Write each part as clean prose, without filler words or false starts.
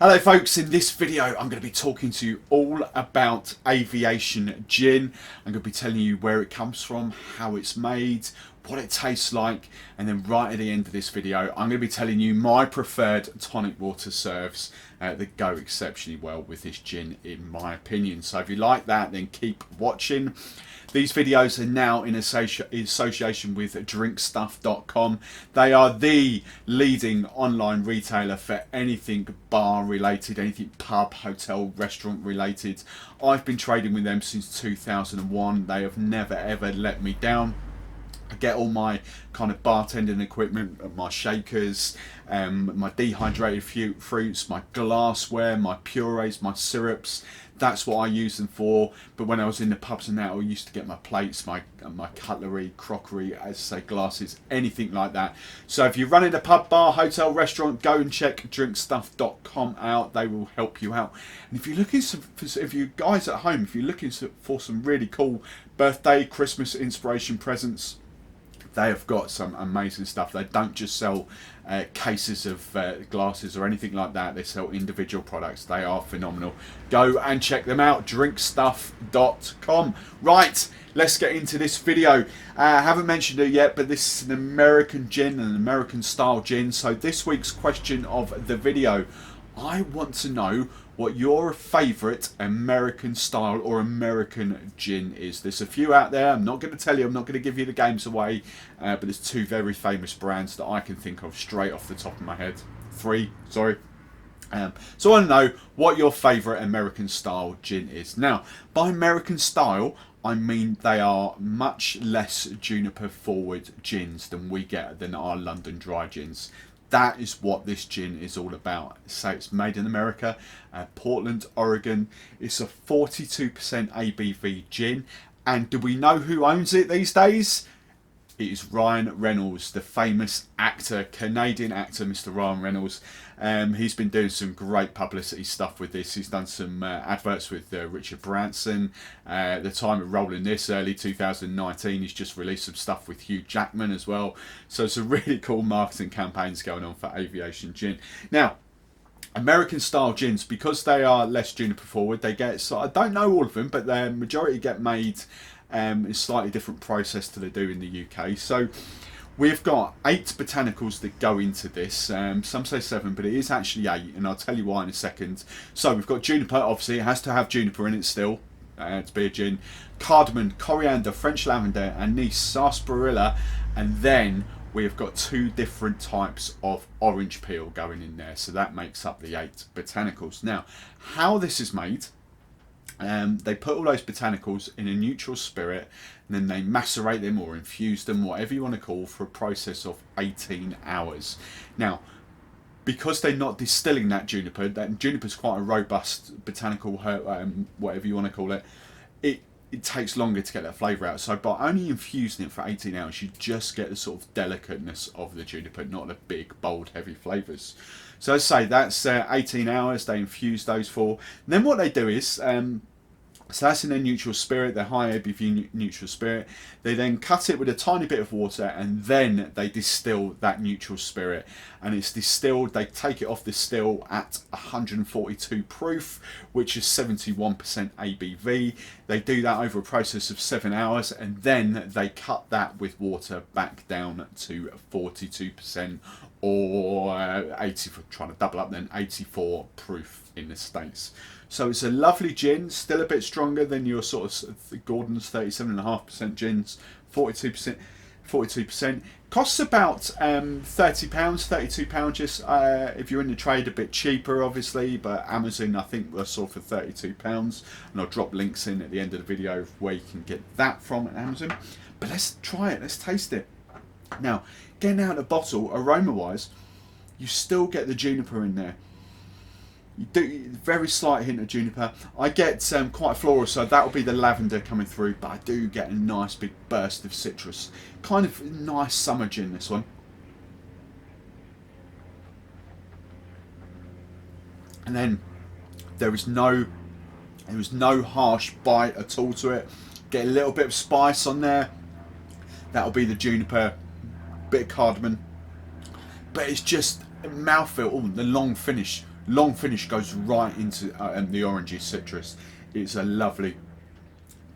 Hello folks, in this video I'm going to be talking to you all about Aviation Gin. I'm going to be telling you where it comes from, how it's made, what it tastes like, and then right at the end of this video I'm going to be telling you my preferred tonic water serves that go exceptionally well with this gin in my opinion. So if you like that, then keep watching. These videos are now in association with drinkstuff.com. They are the leading online retailer for anything bar related, anything pub, hotel, restaurant related. I've been trading with them since 2001. They have never ever let me down. I get all my kind of bartending equipment, my shakers, my dehydrated fruits, my glassware, my purees, my syrups. That's what I use them for. But when I was in the pubs and that, I used to get my plates, my cutlery, crockery, as I say, glasses, anything like that. So if you're running a pub, bar, hotel, restaurant, go and check drinkstuff.com out. They will help you out. And if you're looking if you guys at home, if you're looking for some really cool birthday, Christmas inspiration presents, they have got some amazing stuff. They don't just sell cases of glasses or anything like that. They sell individual products. They are phenomenal. Go and check them out, drinkstuff.com. Right, let's get into this video. I haven't mentioned it yet, but this is an American gin, an American style gin. So this week's question of the video, I want to know what your favourite American style or American gin is. There's a few out there. I'm not going to tell you, I'm not going to give you the games away, but there's two very famous brands that I can think of straight off the top of my head. Three, sorry. So I want to know what your favourite American style gin is. Now, by American style, I mean they are much less juniper forward gins than our London dry gins. That is what this gin is all about. So it's made in America, Portland, Oregon. It's a 42% ABV gin. And do we know who owns it these days? It is Ryan Reynolds, the famous actor, Canadian actor, Mr. Ryan Reynolds. He's been doing some great publicity stuff with this. He's done some adverts with Richard Branson. At the time of rolling this, early 2019, he's just released some stuff with Hugh Jackman as well. So some really cool marketing campaigns going on for Aviation Gin. Now, American style gins, because they are less juniper forward, they get, so I don't know all of them, but the majority get made in a slightly different process to they do in the UK. So we've got 8 botanicals that go into this. Some say 7, but it is actually 8, and I'll tell you why in a second. So we've got juniper, obviously it has to have juniper in it still to be a gin. Cardamom, coriander, French lavender, anise, sarsaparilla, and then we've got 2 different types of orange peel going in there. So that makes up the 8 botanicals. Now, how this is made, they put all those botanicals in a neutral spirit, and then they macerate them or infuse them, whatever you want to call, for a process of 18 hours. Now, because they're not distilling that juniper's quite a robust botanical herb, whatever you want to call it, it takes longer to get that flavour out. So by only infusing it for 18 hours, you just get the sort of delicateness of the juniper, not the big, bold, heavy flavours. So as I say, that's 18 hours they infuse those for. And then what they do is, so that's in their neutral spirit, their high ABV neutral spirit. They then cut it with a tiny bit of water, and then they distill that neutral spirit. And it's distilled, they take it off the still at 142 proof, which is 71% ABV. They do that over a process of 7 hours, and then they cut that with water back down to 42%, or 80, trying to double up then, 84 proof in the States. So it's a lovely gin, still a bit stronger than your sort of Gordon's 37.5% gins, 42%. Costs about £30, £32 just if you're in the trade, a bit cheaper obviously, but Amazon I think was sold for £32, and I'll drop links in at the end of the video of where you can get that from at Amazon. But let's try it, let's taste it. Now, getting out of the bottle, aroma wise, you still get the juniper in there. You do very slight hint of juniper. I get quite floral, so that will be the lavender coming through, but I do get a nice big burst of citrus. Kind of nice summer gin, this one. And then there is no harsh bite at all to it. Get a little bit of spice on there. That'll be the juniper, bit of cardamom. But it's just mouthfeel. Oh, the long finish. long finish goes right into the orangey citrus. It's a lovely.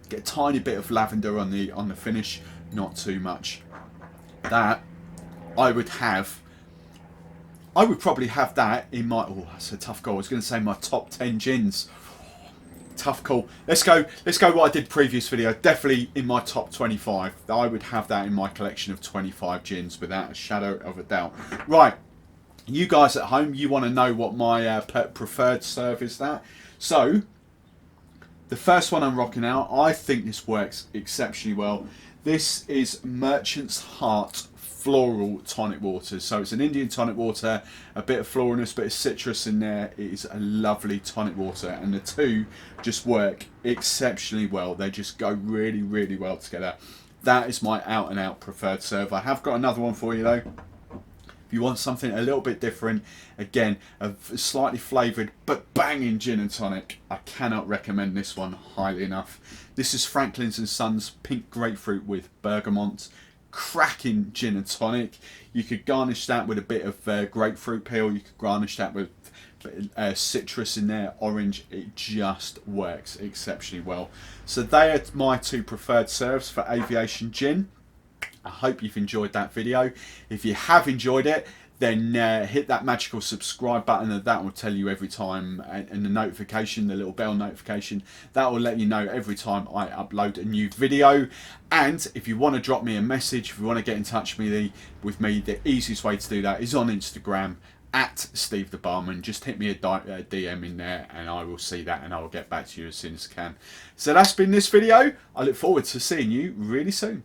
Get a tiny bit of lavender on the finish, not too much. That I would probably have that in my. Oh, that's a tough call. I was going to say my top 10 gins. Tough call. Let's go what I did previous video. Definitely in my top 25. I would have that in my collection of 25 gins without a shadow of a doubt. Right, you guys at home, you want to know what my preferred serve is. That so the first one I'm rocking out, I think this works exceptionally well. This is Merchant's Heart Floral Tonic Water. So it's an Indian tonic water, a bit of floralness, bit of citrus in there. It is a lovely tonic water, and the two just work exceptionally well. They just go really, really well together. That is my out and out preferred serve. I have got another one for you though. If you want something a little bit different, again, a slightly flavoured but banging gin and tonic, I cannot recommend this one highly enough. This is Franklin's & Sons Pink Grapefruit with bergamot. Cracking gin and tonic. You could garnish that with a bit of grapefruit peel. You could garnish that with citrus in there, orange. It just works exceptionally well. So they are my two preferred serves for Aviation Gin. I hope you've enjoyed that video. If you have enjoyed it, then hit that magical subscribe button, and that will tell you every time, and the notification, the little bell notification, that will let you know every time I upload a new video. And if you want to drop me a message, if you want to get in touch with me, the easiest way to do that is on Instagram at Steve the Barman. Just hit me a DM in there and I will see that, and I will get back to you as soon as I can. So that's been this video. I look forward to seeing you really soon.